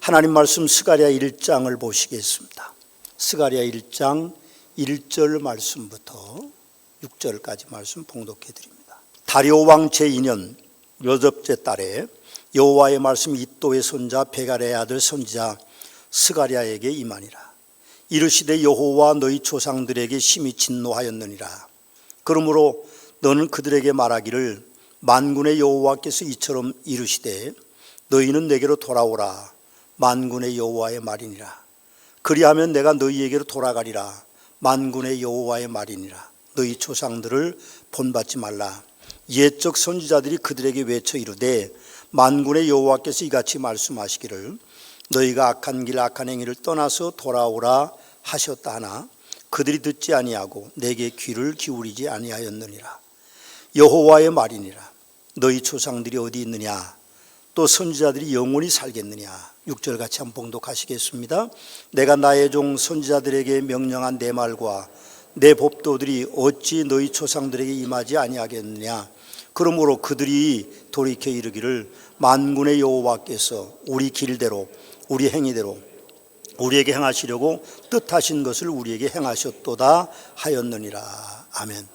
하나님 말씀 스가랴 1장을 보시겠습니다. 스가랴 1장 1절 말씀부터 6절까지 말씀 봉독해 드립니다. 다리오 왕 제2년 여덟째 달에 여호와의 말씀 이또의 손자 베갈의 아들 선지자 스가랴에게 임하니라. 이르시되 여호와 너희 조상들에게 심히 진노하였느니라. 그러므로 너는 그들에게 말하기를 만군의 여호와께서 이처럼 이르시되 너희는 내게로 돌아오라. 만군의 여호와의 말이니라. 그리하면 내가 너희에게로 돌아가리라. 만군의 여호와의 말이니라. 너희 조상들을 본받지 말라. 옛적 선지자들이 그들에게 외쳐 이르되 만군의 여호와께서 이같이 말씀하시기를 너희가 악한 길 악한 행위를 떠나서 돌아오라 하셨다 하나 그들이 듣지 아니하고 내게 귀를 기울이지 아니하였느니라. 여호와의 말이니라. 너희 조상들이 어디 있느냐? 또 선지자들이 영원히 살겠느냐? 6절 같이 한번 봉독하시겠습니다. 내가 나의 종 선지자들에게 명령한 내 말과 내 법도들이 어찌 너희 조상들에게 임하지 아니하겠느냐? 그러므로 그들이 돌이켜 이르기를 만군의 여호와께서 우리 길대로 우리 행위대로 우리에게 행하시려고 뜻하신 것을 우리에게 행하셨도다 하였느니라. 아멘.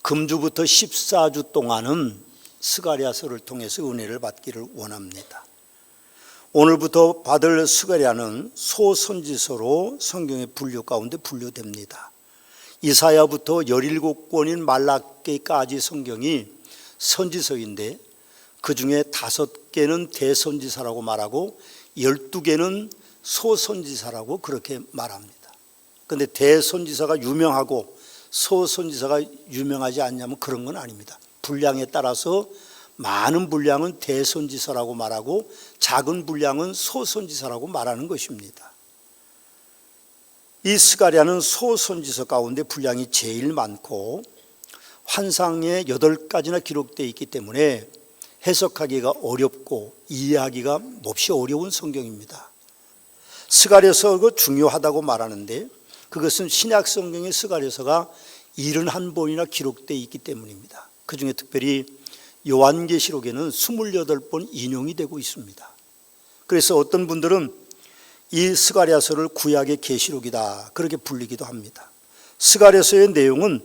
금주부터 14주 동안은 스가랴서를 통해서 은혜를 받기를 원합니다. 오늘부터 받을 스가랴는 소선지서로 성경의 분류 가운데 분류됩니다. 이사야부터 17권인 말라기까지 성경이 선지서인데 그 중에 5개는 대선지서라고 말하고 12개는 소선지서라고 그렇게 말합니다. 그런데 대선지서가 유명하고 소선지서가 유명하지 않냐면 그런 건 아닙니다. 분량에 따라서 많은 분량은 대선지서라고 말하고 작은 분량은 소선지서라고 말하는 것입니다. 이 스가랴는 소선지서 가운데 분량이 제일 많고 환상에 8가지나 기록되어 있기 때문에 해석하기가 어렵고 이해하기가 몹시 어려운 성경입니다. 스가랴서가 중요하다고 말하는데 그것은 신약 성경의 스가랴서가 71번이나 기록되어 있기 때문입니다. 그 중에 특별히 요한계시록에는 28번 인용이 되고 있습니다. 그래서 어떤 분들은 이 스가랴서를 구약의 계시록이다 그렇게 불리기도 합니다. 스가랴서의 내용은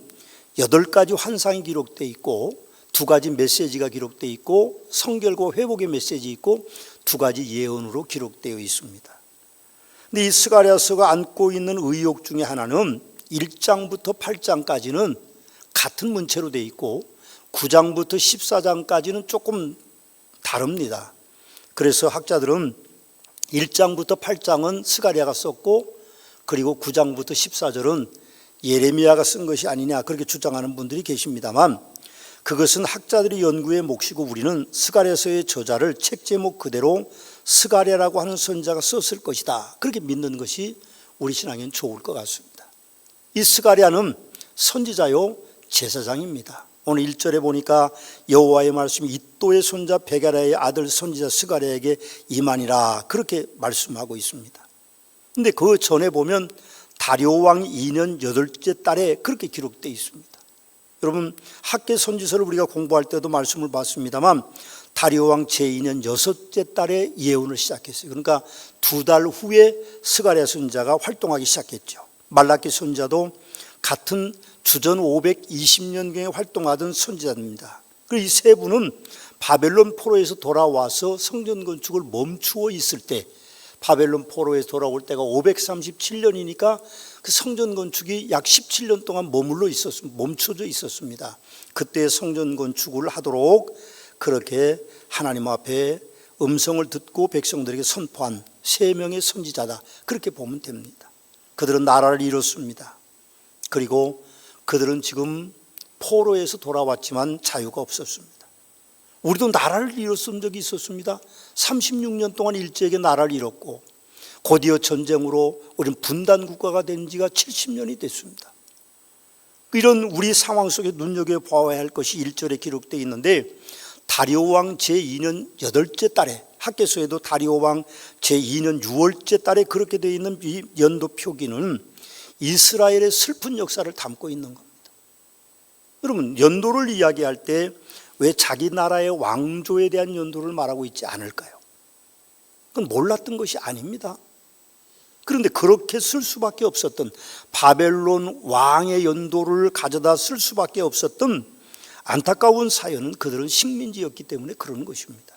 8가지 환상이 기록되어 있고 2가지 메시지가 기록되어 있고 성결과 회복의 메시지 있고 2가지 예언으로 기록되어 있습니다. 근데 이 스가랴서가 안고 있는 의혹 중에 하나는 1장부터 8장까지는 같은 문체로 되어 있고 9장부터 14장까지는 조금 다릅니다. 그래서 학자들은 1장부터 8장은 스가랴가 썼고 그리고 9장부터 14절은 예레미야가 쓴 것이 아니냐 그렇게 주장하는 분들이 계십니다만 그것은 학자들의 연구의 몫이고 우리는 스가랴서의 저자를 책 제목 그대로 스가랴라고 하는 선지자가 썼을 것이다 그렇게 믿는 것이 우리 신앙엔 좋을 것 같습니다. 이 스가랴는 선지자요 제사장입니다. 오늘 1절에 보니까 여호와의 말씀이 이또의 손자 베갈의 아들 선지자 스가랴에게 임하니라 그렇게 말씀하고 있습니다. 그런데 그 전에 보면 다리오 왕 2년 8째 달에 그렇게 기록되어 있습니다. 여러분 학계 선지서를 우리가 공부할 때도 말씀을 봤습니다만 다리오 왕 제2년 6째 달에 예언을 시작했어요. 그러니까 2달 후에 스가랴 선지자가 활동하기 시작했죠. 말라기 선지자도 같은 주전 520년경에 활동하던 선지자입니다. 그리고 이 세 분은 바벨론 포로에서 돌아와서 성전 건축을 멈추어 있을 때 바벨론 포로에서 돌아올 때가 537년이니까 그 성전 건축이 약 17년 동안 멈춰져 있었습니다. 그때 성전 건축을 하도록 그렇게 하나님 앞에 음성을 듣고 백성들에게 선포한 3명의 선지자다 그렇게 보면 됩니다. 그들은 나라를 이뤘습니다. 그리고 그들은 지금 포로에서 돌아왔지만 자유가 없었습니다. 우리도 나라를 이뤘던 적이 있었습니다. 36년 동안 일제에게 나라를 이뤘고 곧이어 전쟁으로 우리는 분단 국가가 된 지가 70년이 됐습니다. 이런 우리 상황 속에 눈여겨봐야 할 것이 1절에 기록되어 있는데 다리오 왕 제2년 8째 달에 학계서에도 다리오 왕 제2년 6월째 달에 그렇게 되어 있는 이 연도 표기는 이스라엘의 슬픈 역사를 담고 있는 겁니다. 여러분 연도를 이야기할 때 왜 자기 나라의 왕조에 대한 연도를 말하고 있지 않을까요? 그건 몰랐던 것이 아닙니다. 그런데 그렇게 쓸 수밖에 없었던, 바벨론 왕의 연도를 가져다 쓸 수밖에 없었던 안타까운 사연은 그들은 식민지였기 때문에 그런 것입니다.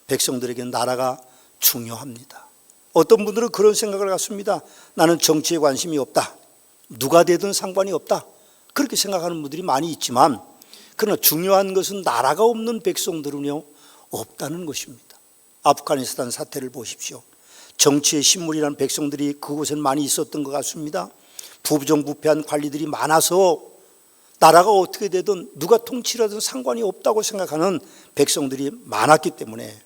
백성들에게 나라가 중요합니다. 어떤 분들은 그런 생각을 갖습니다. 나는 정치에 관심이 없다, 누가 되든 상관이 없다, 그렇게 생각하는 분들이 많이 있지만, 그러나 중요한 것은 나라가 없는 백성들은요 없다는 것입니다. 아프가니스탄 사태를 보십시오. 정치의 신물이라는 백성들이 그곳엔 많이 있었던 것 같습니다. 부정부패한 관리들이 많아서 나라가 어떻게 되든 누가 통치를 하든 상관이 없다고 생각하는 백성들이 많았기 때문에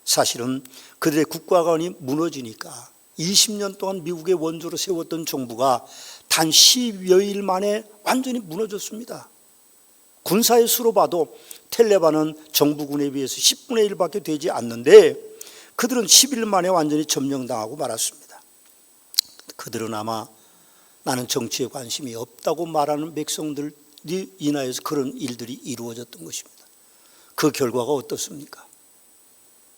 사실은 그들의 국가관이 무너지니까 20년 동안 미국의 원조로 세웠던 정부가 단 10여일 만에 완전히 무너졌습니다. 군사의 수로 봐도 텔레반은 정부군에 비해서 10분의 1밖에 되지 않는데 그들은 10일 만에 완전히 점령당하고 말았습니다. 그들은 아마 나는 정치에 관심이 없다고 말하는 백성들이 인하여서 그런 일들이 이루어졌던 것입니다. 그 결과가 어떻습니까?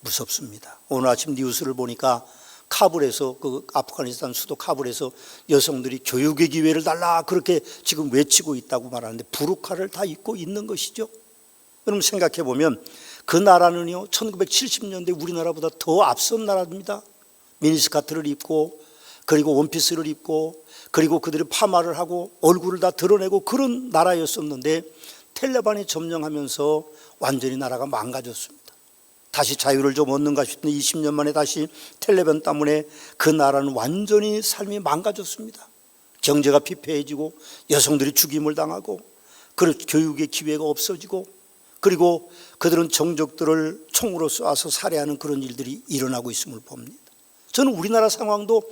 무섭습니다. 오늘 아침 뉴스를 보니까 카불에서, 그 아프가니스탄 수도 카불에서 여성들이 교육의 기회를 달라 그렇게 지금 외치고 있다고 말하는데 부르카를 다 입고 있는 것이죠. 여러분 생각해 보면 그 나라는요 1970년대 우리나라보다 더 앞선 나라입니다. 미니스커트를 입고 그리고 원피스를 입고 그리고 그들이 파마를 하고 얼굴을 다 드러내고 그런 나라였었는데 텔레반이 점령하면서 완전히 나라가 망가졌습니다. 다시 자유를 좀 얻는가 싶은데 20년 만에 다시 텔레반 때문에 그 나라는 완전히 삶이 망가졌습니다. 경제가 피폐해지고 여성들이 죽임을 당하고 그리고 교육의 기회가 없어지고 그리고 그들은 정적들을 총으로 쏴서 살해하는 그런 일들이 일어나고 있음을 봅니다. 저는 우리나라 상황도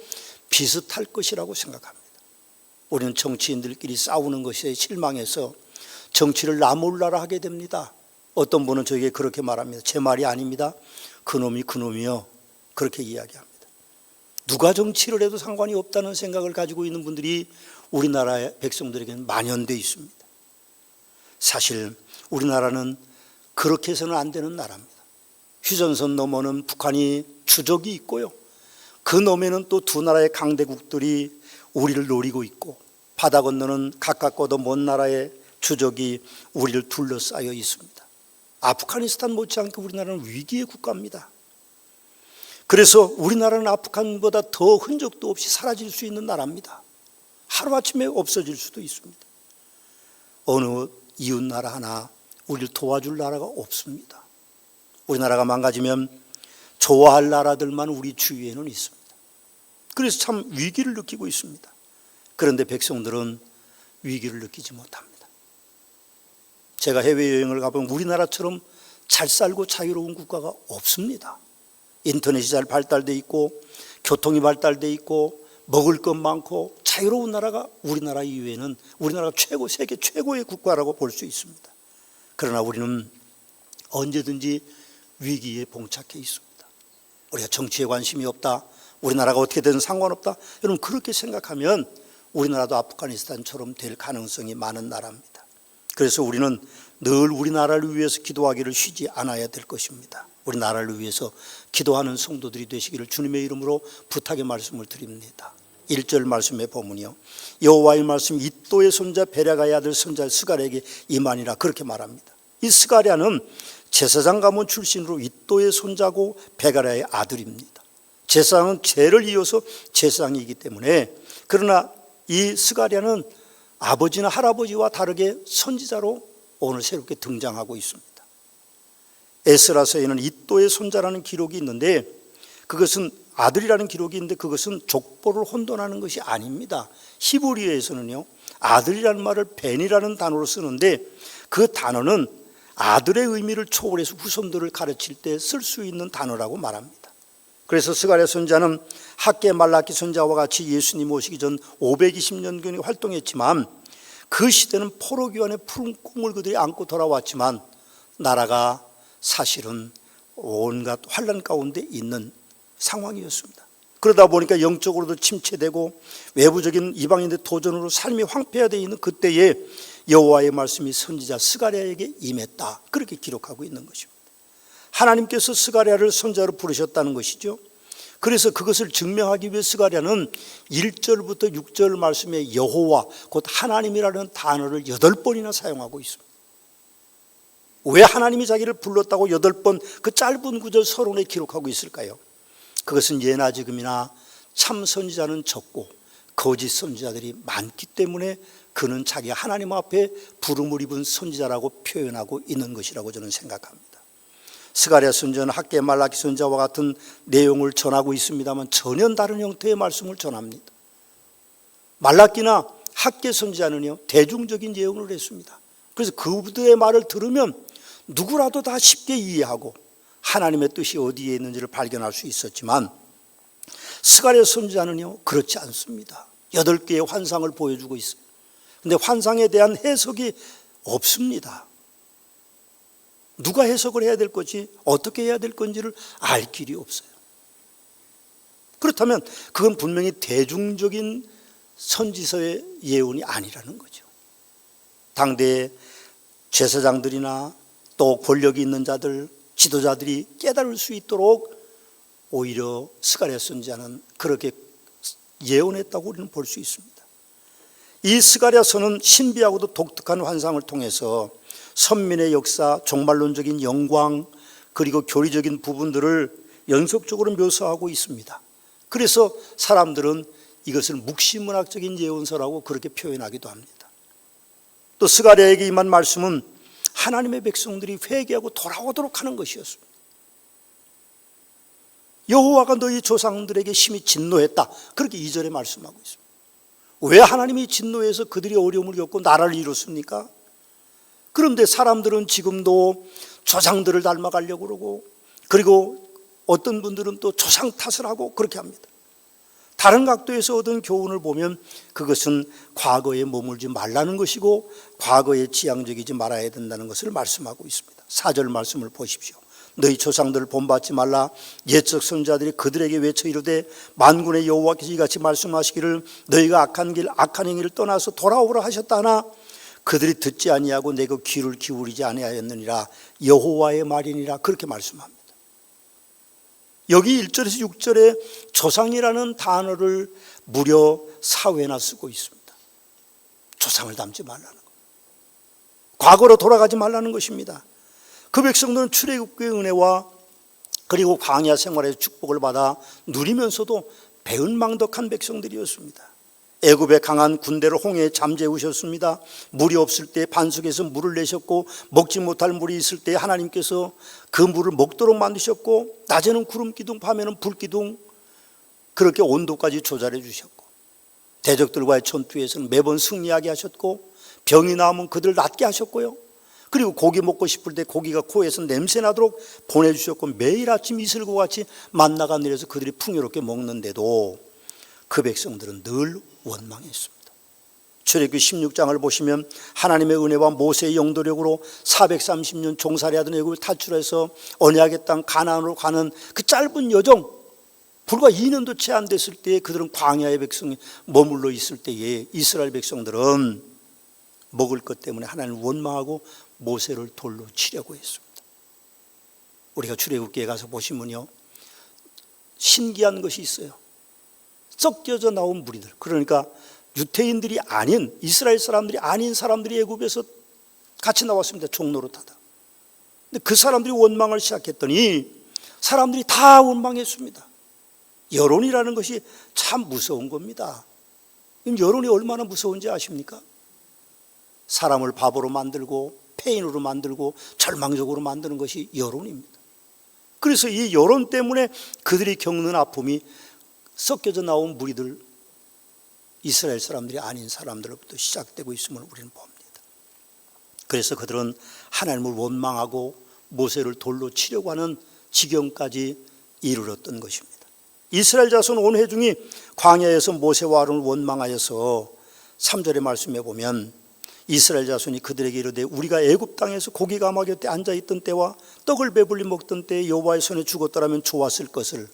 비슷할 것이라고 생각합니다. 우리는 정치인들끼리 싸우는 것에 실망해서 정치를 나 몰라라 하게 됩니다. 어떤 분은 저에게 그렇게 말합니다. 제 말이 아닙니다. 그놈이 그놈이요, 그렇게 이야기합니다. 누가 정치를 해도 상관이 없다는 생각을 가지고 있는 분들이 우리나라의 백성들에게는 만연되어 있습니다. 사실 우리나라는 그렇게 해서는 안 되는 나라입니다. 휴전선 너머는 북한이 주적이 있고요, 그 너머에는 또 두 나라의 강대국들이 우리를 노리고 있고 바다 건너는 가깝고도 먼 나라의 주적이 우리를 둘러싸여 있습니다. 아프가니스탄 못지않게 우리나라는 위기의 국가입니다. 그래서 우리나라는 아프간보다 더 흔적도 없이 사라질 수 있는 나라입니다. 하루아침에 없어질 수도 있습니다. 어느 이웃 나라 하나 우리를 도와줄 나라가 없습니다. 우리나라가 망가지면 좋아할 나라들만 우리 주위에는 있습니다. 그래서 참 위기를 느끼고 있습니다. 그런데 백성들은 위기를 느끼지 못합니다. 제가 해외여행을 가보면 우리나라처럼 잘 살고 자유로운 국가가 없습니다. 인터넷이 잘 발달돼 있고 교통이 발달돼 있고 먹을 것 많고 자유로운 나라가 우리나라 이외에는 우리나라가 세계 최고의 국가라고 볼 수 있습니다. 그러나 우리는 언제든지 위기에 봉착해 있습니다. 우리가 정치에 관심이 없다, 우리나라가 어떻게 되든 상관없다, 여러분 그렇게 생각하면 우리나라도 아프가니스탄처럼 될 가능성이 많은 나라입니다. 그래서 우리는 늘 우리나라를 위해서 기도하기를 쉬지 않아야 될 것입니다. 우리나라를 위해서 기도하는 성도들이 되시기를 주님의 이름으로 부탁의 말씀을 드립니다. 1절 말씀에 보면요, 여호와의 말씀 이또의 손자 베랴가의 아들 선자 스가랴에게 임하니라 그렇게 말합니다. 이 스가랴는 제사장 가문 출신으로 이또의 손자고 베랴가의 아들입니다. 제사장은 제를 이어서 제사장이기 때문에, 그러나 이 스가랴는 아버지나 할아버지와 다르게 선지자로 오늘 새롭게 등장하고 있습니다. 에스라서에는 이또의 손자라는 기록이 있는데 그것은 아들이라는 기록이 있는데 그것은 족보를 혼돈하는 것이 아닙니다. 히브리어에서는요 아들이라는 말을 벤이라는 단어로 쓰는데 그 단어는 아들의 의미를 초월해서 후손들을 가르칠 때 쓸 수 있는 단어라고 말합니다. 그래서 스가랴 선자는 학개 말라키 선자와 같이 예수님 오시기 전 520년경에 활동했지만 그 시대는 포로기환의 푸른 꿈을 그들이 안고 돌아왔지만 나라가 사실은 온갖 환난 가운데 있는 상황이었습니다. 그러다 보니까 영적으로도 침체되고 외부적인 이방인의 도전으로 삶이 황폐화되어 있는 그때에 여호와의 말씀이 선지자 스가랴에게 임했다, 그렇게 기록하고 있는 것입니다. 하나님께서 스가랴를 선지자로 부르셨다는 것이죠. 그래서 그것을 증명하기 위해 스가랴는 1절부터 6절 말씀에 여호와 곧 하나님이라는 단어를 8번이나 사용하고 있습니다. 왜 하나님이 자기를 불렀다고 8번 그 짧은 구절 서론에 기록하고 있을까요? 그것은 예나 지금이나 참 선지자는 적고 거짓 선지자들이 많기 때문에 그는 자기 하나님 앞에 부름을 입은 선지자라고 표현하고 있는 것이라고 저는 생각합니다. 스가랴 선지자는 학개 말라기 선지자와 같은 내용을 전하고 있습니다만 전혀 다른 형태의 말씀을 전합니다. 말라기나 학개 선지자는요 대중적인 예언을 했습니다. 그래서 그들의 말을 들으면 누구라도 다 쉽게 이해하고 하나님의 뜻이 어디에 있는지를 발견할 수 있었지만 스가랴 선지자는요 그렇지 않습니다. 8개의 환상을 보여주고 있어요. 그런데 환상에 대한 해석이 없습니다. 누가 해석을 해야 될 건지 어떻게 해야 될 건지를 알 길이 없어요. 그렇다면 그건 분명히 대중적인 선지서의 예언이 아니라는 거죠. 당대의 제사장들이나 또 권력이 있는 자들, 지도자들이 깨달을 수 있도록 오히려 스가랴 선지자는 그렇게 예언했다고 우리는 볼 수 있습니다. 이 스가랴서는 신비하고도 독특한 환상을 통해서 선민의 역사, 종말론적인 영광 그리고 교리적인 부분들을 연속적으로 묘사하고 있습니다. 그래서 사람들은 이것을 묵시문학적인 예언서라고 그렇게 표현하기도 합니다. 또 스가랴에게 임한 말씀은 하나님의 백성들이 회개하고 돌아오도록 하는 것이었습니다. 여호와가 너희 조상들에게 심히 진노했다, 그렇게 2절에 말씀하고 있습니다. 왜 하나님이 진노해서 그들이 어려움을 겪고 나라를 이뤘습니까? 그런데 사람들은 지금도 조상들을 닮아가려고 그러고, 그리고 어떤 분들은 또 조상 탓을 하고 그렇게 합니다. 다른 각도에서 얻은 교훈을 보면 그것은 과거에 머물지 말라는 것이고 과거에 지향적이지 말아야 된다는 것을 말씀하고 있습니다. 4절 말씀을 보십시오. 너희 조상들을 본받지 말라. 옛적 선지자들이 그들에게 외쳐 이르되 만군의 여호와께서 이같이 말씀하시기를 너희가 악한 행위를 떠나서 돌아오라 하셨다 하나 그들이 듣지 아니하고 내 그 귀를 기울이지 아니하였느니라. 여호와의 말이니라. 그렇게 말씀합니다. 여기 1절에서 6절에 조상이라는 단어를 무려 4회나 쓰고 있습니다. 조상을 닮지 말라는 것, 과거로 돌아가지 말라는 것입니다. 그 백성들은 출애굽의 은혜와 그리고 광야 생활에서 축복을 받아 누리면서도 배은망덕한 백성들이었습니다. 애굽의 강한 군대를 홍해에 잠재우셨습니다. 물이 없을 때 반석에서 물을 내셨고 먹지 못할 물이 있을 때 하나님께서 그 물을 먹도록 만드셨고 낮에는 구름 기둥 밤에는 불 기둥 그렇게 온도까지 조절해 주셨고 대적들과의 전투에서는 매번 승리하게 하셨고 병이 나오면 그들을 낫게 하셨고요. 그리고 고기 먹고 싶을 때 고기가 코에서 냄새 나도록 보내주셨고 매일 아침 이슬과 같이 만나가 내려서 그들이 풍요롭게 먹는데도 그 백성들은 늘 원망했습니다. 출애굽기 16장을 보시면 하나님의 은혜와 모세의 영도력으로 430년 종살이하던 애굽을 탈출해서 언약의 땅 가나안으로 가는 그 짧은 여정, 불과 2년도 채 안 됐을 때에 그들은 광야의 백성이 머물러 있을 때에 이스라엘 백성들은 먹을 것 때문에 하나님을 원망하고 모세를 돌로 치려고 했습니다. 우리가 출애굽기에 가서 보시면요 신기한 것이 있어요. 섞여져 나온 무리들, 그러니까 유태인들이 아닌 이스라엘 사람들이 아닌 사람들이 애굽에서 같이 나왔습니다. 종노릇하다. 근데 그 사람들이 원망을 시작했더니 사람들이 다 원망했습니다. 여론이라는 것이 참 무서운 겁니다. 여론이 얼마나 무서운지 아십니까? 사람을 바보로 만들고 폐인으로 만들고 절망적으로 만드는 것이 여론입니다. 그래서 이 여론 때문에 그들이 겪는 아픔이 섞여져 나온 무리들, 이스라엘 사람들이 아닌 사람들로부터 시작되고 있음을 우리는 봅니다. 그래서 그들은 하나님을 원망하고 모세를 돌로 치려고 하는 지경까지 이르렀던 것입니다. 이스라엘 자손 온 회중이 광야에서 모세와 아론을 원망하여서 3절의 말씀에 보면 이스라엘 자손이 그들에게 이르되 우리가 애굽 땅에서 고기 가마 곁에 앉아있던 때와 떡을 배불리 먹던 때에 여호와의 손에 죽었더라면 좋았을 것을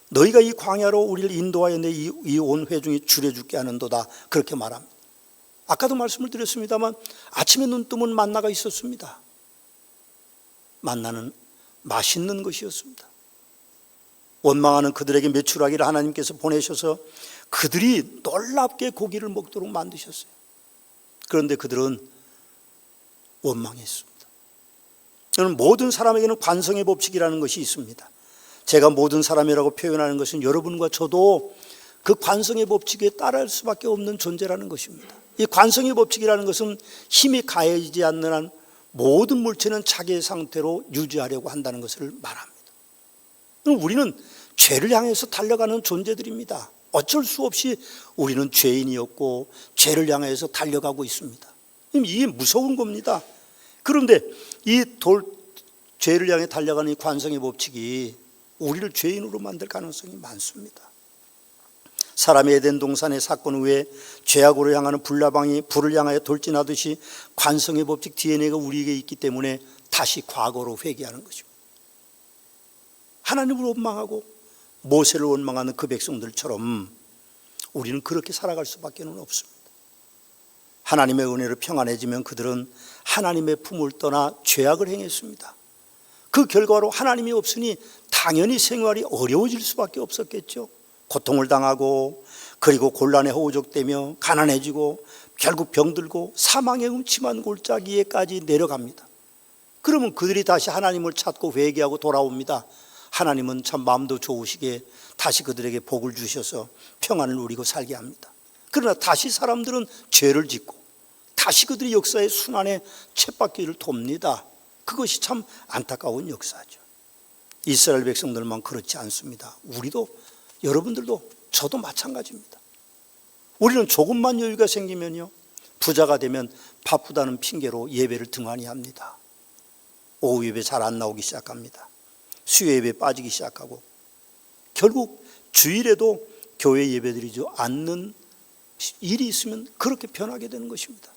너희가 이 광야로 우리를 인도하여 내 이 온 회중이 줄여 죽게 하는도다. 그렇게 말합니다. 아까도 말씀을 드렸습니다만 아침에 눈 뜨면 만나가 있었습니다. 만나는 맛있는 것이었습니다. 원망하는 그들에게 메추라기를 하나님께서 보내셔서 그들이 놀랍게 고기를 먹도록 만드셨어요. 그런데 그들은 원망했습니다. 저는 모든 사람에게는 관성의 법칙이라는 것이 있습니다. 제가 모든 사람이라고 표현하는 것은 여러분과 저도 그 관성의 법칙에 따를 수밖에 없는 존재라는 것입니다. 이 관성의 법칙이라는 것은 힘이 가해지지 않는 한 모든 물체는 자기의 상태로 유지하려고 한다는 것을 말합니다. 우리는 죄를 향해서 달려가는 존재들입니다. 어쩔 수 없이 우리는 죄인이었고 죄를 향해서 달려가고 있습니다. 이게 무서운 겁니다. 그런데 이 죄를 향해 달려가는 이 관성의 법칙이 우리를 죄인으로 만들 가능성이 많습니다. 사람의 에덴 동산의 사건 후에 죄악으로 향하는 불나방이 불을 향하여 돌진하듯이 관성의 법칙 DNA가 우리에게 있기 때문에 다시 과거로 회귀하는 것입니다. 하나님을 원망하고 모세를 원망하는 그 백성들처럼 우리는 그렇게 살아갈 수밖에 없습니다. 하나님의 은혜로 평안해지면 그들은 하나님의 품을 떠나 죄악을 행했습니다. 그 결과로 하나님이 없으니 당연히 생활이 어려워질 수밖에 없었겠죠. 고통을 당하고 그리고 곤란에 허우적대며 가난해지고 결국 병들고 사망의 음침한 골짜기에까지 내려갑니다. 그러면 그들이 다시 하나님을 찾고 회개하고 돌아옵니다. 하나님은 참 마음도 좋으시게 다시 그들에게 복을 주셔서 평안을 누리고 살게 합니다. 그러나 다시 사람들은 죄를 짓고 다시 그들이 역사의 순환에 쳇바퀴를 돕니다. 그것이 참 안타까운 역사죠. 이스라엘 백성들만 그렇지 않습니다. 우리도, 여러분들도, 저도 마찬가지입니다. 우리는 조금만 여유가 생기면요, 부자가 되면 바쁘다는 핑계로 예배를 등한히 합니다. 오후 예배 잘 안 나오기 시작합니다. 수요 예배 빠지기 시작하고 결국 주일에도 교회 예배드리지 않는 일이 있으면 그렇게 변하게 되는 것입니다.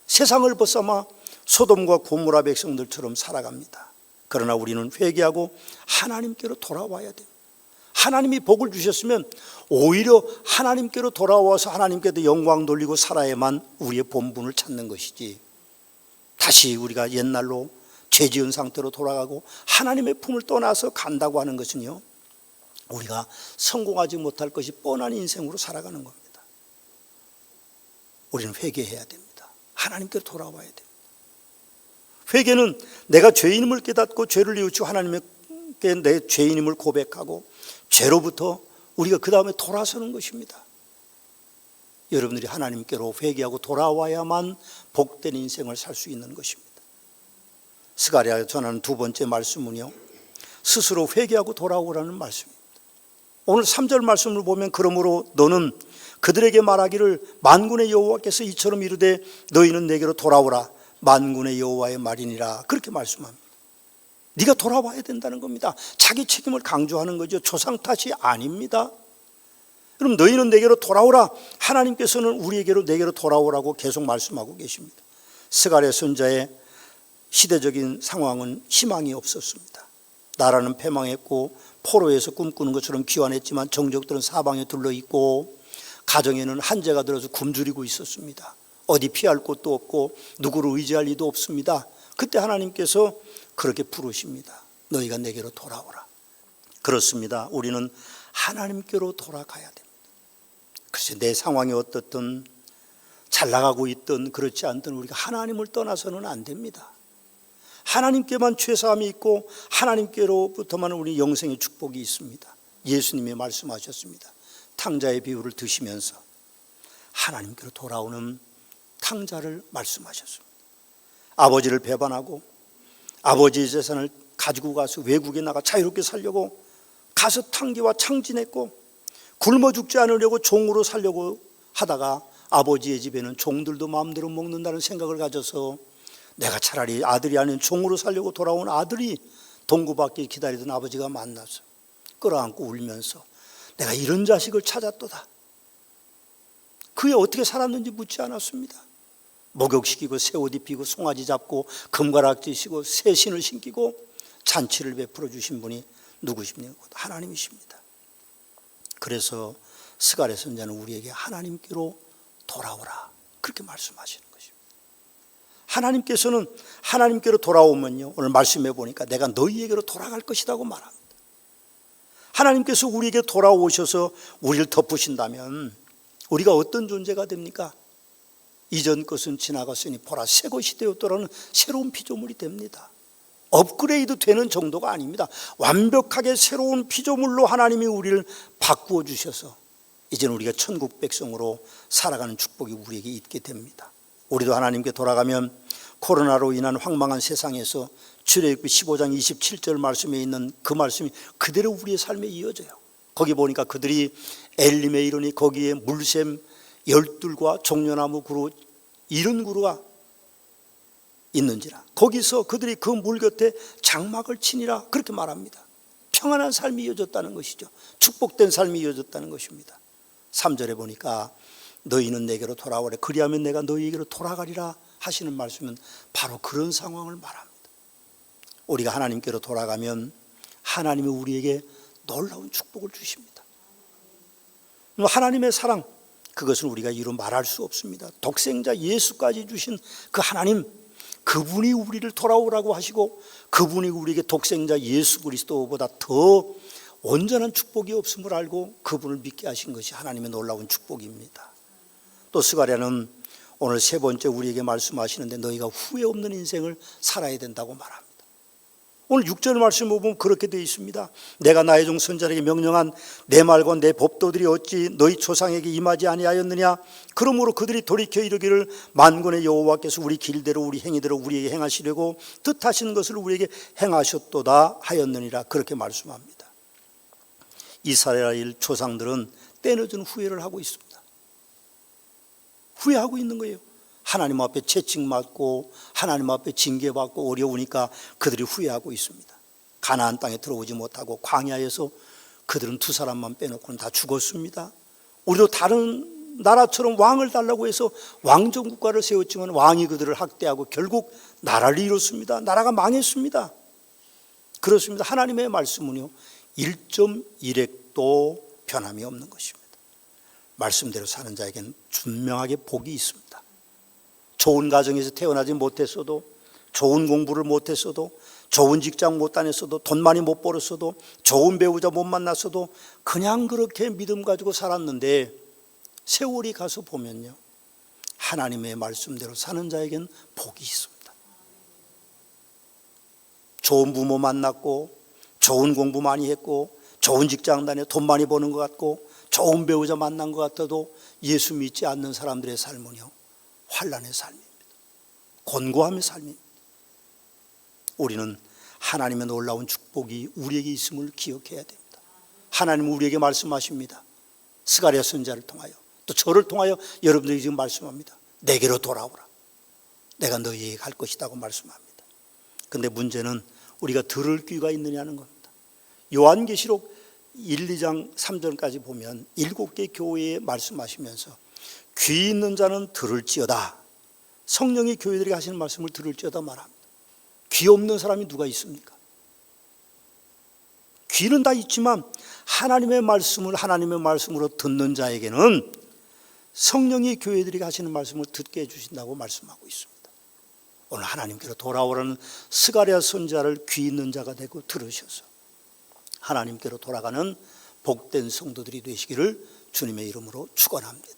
세상을 벗삼아 소돔과 고모라 백성들처럼 살아갑니다. 그러나 우리는 회개하고 하나님께로 돌아와야 돼요. 하나님이 복을 주셨으면 오히려 하나님께로 돌아와서 하나님께도 영광 돌리고 살아야만 우리의 본분을 찾는 것이지, 다시 우리가 옛날로 죄지은 상태로 돌아가고 하나님의 품을 떠나서 간다고 하는 것은요, 우리가 성공하지 못할 것이 뻔한 인생으로 살아가는 겁니다. 우리는 회개해야 됩니다. 하나님께로 돌아와야 됩니다. 회개는 내가 죄인임을 깨닫고 죄를 뉘우치고 하나님께 내 죄인임을 고백하고 죄로부터 우리가 그 다음에 돌아서는 것입니다. 여러분들이 하나님께로 회개하고 돌아와야만 복된 인생을 살 수 있는 것입니다. 스가랴가 전하는 두 번째 말씀은요, 스스로 회개하고 돌아오라는 말씀입니다. 오늘 3절 말씀을 보면 그러므로 너는 그들에게 말하기를 만군의 여호와께서 이처럼 이르되 너희는 내게로 돌아오라 만군의 여호와의 말이니라, 그렇게 말씀합니다. 네가 돌아와야 된다는 겁니다. 자기 책임을 강조하는 거죠. 조상 탓이 아닙니다. 그럼 너희는 내게로 돌아오라, 하나님께서는 우리에게로 내게로 돌아오라고 계속 말씀하고 계십니다. 스가랴 선자의 시대적인 상황은 희망이 없었습니다. 나라는 패망했고 포로에서 꿈꾸는 것처럼 귀환했지만 정적들은 사방에 둘러있고 가정에는 한재가 들어서 굶주리고 있었습니다. 어디 피할 곳도 없고 누구를 의지할 리도 없습니다. 그때 하나님께서 그렇게 부르십니다. 너희가 내게로 돌아오라. 그렇습니다. 우리는 하나님께로 돌아가야 됩니다. 글쎄 내 상황이 어떻든 잘 나가고 있든 그렇지 않든 우리가 하나님을 떠나서는 안 됩니다. 하나님께만 죄사함이 있고 하나님께로부터만 우리 영생의 축복이 있습니다. 예수님이 말씀하셨습니다. 탕자의 비유를 드시면서 하나님께로 돌아오는 탕자를 말씀하셨습니다. 아버지를 배반하고 아버지의 재산을 가지고 가서 외국에 나가 자유롭게 살려고 가서 탕기와 창진했고 굶어 죽지 않으려고 종으로 살려고 하다가 아버지의 집에는 종들도 마음대로 먹는다는 생각을 가져서 내가 차라리 아들이 아닌 종으로 살려고 돌아온 아들이 동구밖에 기다리던 아버지가 만나서 끌어안고 울면서 내가 이런 자식을 찾았도다. 그게 어떻게 살았는지 묻지 않았습니다. 목욕시키고 새 옷 입히고 송아지 잡고 금가락지 시고 새 신을 신기고 잔치를 베풀어 주신 분이 누구십니까? 하나님이십니다. 그래서 스가랴 선자는 우리에게 하나님께로 돌아오라 그렇게 말씀하시는 것입니다. 하나님께서는 하나님께로 돌아오면요, 오늘 말씀해 보니까 내가 너희에게로 돌아갈 것이라고 말합니다. 하나님께서 우리에게 돌아오셔서 우리를 덮으신다면 우리가 어떤 존재가 됩니까? 이전 것은 지나갔으니 보라 새 것이 되었더라는 새로운 피조물이 됩니다. 업그레이드 되는 정도가 아닙니다. 완벽하게 새로운 피조물로 하나님이 우리를 바꾸어 주셔서 이제는 우리가 천국 백성으로 살아가는 축복이 우리에게 있게 됩니다. 우리도 하나님께 돌아가면 코로나로 인한 황망한 세상에서 출애굽기 15장 27절 말씀에 있는 그 말씀이 그대로 우리의 삶에 이어져요. 거기 보니까 그들이 엘림에 이르니 거기에 물샘 열둘과 종려나무 그루 70그루가 있는지라 거기서 그들이 그 물 곁에 장막을 치니라 그렇게 말합니다. 평안한 삶이 이어졌다는 것이죠. 축복된 삶이 이어졌다는 것입니다. 3절에 보니까 너희는 내게로 돌아오래 그리하면 내가 너희에게로 돌아가리라 하시는 말씀은 바로 그런 상황을 말합니다. 우리가 하나님께로 돌아가면 하나님이 우리에게 놀라운 축복을 주십니다. 하나님의 사랑, 그것은 우리가 이루 말할 수 없습니다. 독생자 예수까지 주신 그 하나님, 그분이 우리를 돌아오라고 하시고 그분이 우리에게 독생자 예수 그리스도보다 더 온전한 축복이 없음을 알고 그분을 믿게 하신 것이 하나님의 놀라운 축복입니다. 또 스가랴는 오늘 세 번째 우리에게 말씀하시는데 너희가 후회 없는 인생을 살아야 된다고 말합니다. 오늘 6절 말씀을 보면 그렇게 되어 있습니다. 내가 나의 종 선지자에게 명령한 내 말과 내 법도들이 어찌 너희 조상에게 임하지 아니하였느냐. 그러므로 그들이 돌이켜 이르기를 만군의 여호와께서 우리 길대로 우리 행위대로 우리에게 행하시려고 뜻하시는 것을 우리에게 행하셨도다 하였느니라. 그렇게 말씀합니다. 이스라엘 조상들은 때늦은 후회를 하고 있습니다. 후회하고 있는 거예요. 하나님 앞에 채찍맞고 하나님 앞에 징계받고 어려우니까 그들이 후회하고 있습니다. 가나안 땅에 들어오지 못하고 광야에서 그들은 두 사람만 빼놓고는 다 죽었습니다. 우리도 다른 나라처럼 왕을 달라고 해서 왕정 국가를 세웠지만 왕이 그들을 학대하고 결국 나라를 이뤘습니다. 나라가 망했습니다. 그렇습니다. 하나님의 말씀은요 1.1핵도 변함이 없는 것입니다. 말씀대로 사는 자에게는 분명하게 복이 있습니다. 좋은 가정에서 태어나지 못했어도, 좋은 공부를 못했어도, 좋은 직장 못 다녔어도, 돈 많이 못 벌었어도, 좋은 배우자 못 만났어도 그냥 그렇게 믿음 가지고 살았는데 세월이 가서 보면요 하나님의 말씀대로 사는 자에게는 복이 있습니다. 좋은 부모 만났고, 좋은 공부 많이 했고, 좋은 직장 다녀 돈 많이 버는 것 같고, 좋은 배우자 만난 것 같아도 예수 믿지 않는 사람들의 삶은요 환난의 삶입니다. 곤고함의 삶입니다. 우리는 하나님의 놀라운 축복이 우리에게 있음을 기억해야 됩니다. 하나님은 우리에게 말씀하십니다. 스가랴 선지자를 통하여 또 저를 통하여 여러분들이 지금 말씀합니다. 내게로 돌아오라. 내가 너희에게 갈 것이라고 말씀합니다. 그런데 문제는 우리가 들을 귀가 있느냐는 겁니다. 요한계시록 1, 2장 3절까지 보면 7개 교회에 말씀하시면서 귀 있는 자는 들을지어다. 성령이 교회들에게 하시는 말씀을 들을지어다 말합니다. 귀 없는 사람이 누가 있습니까? 귀는 다 있지만 하나님의 말씀을 하나님의 말씀으로 듣는 자에게는 성령이 교회들에게 하시는 말씀을 듣게 해주신다고 말씀하고 있습니다. 오늘 하나님께로 돌아오라는 스가랴 선지자를 귀 있는 자가 되고 들으셔서 하나님께로 돌아가는 복된 성도들이 되시기를 주님의 이름으로 축원합니다.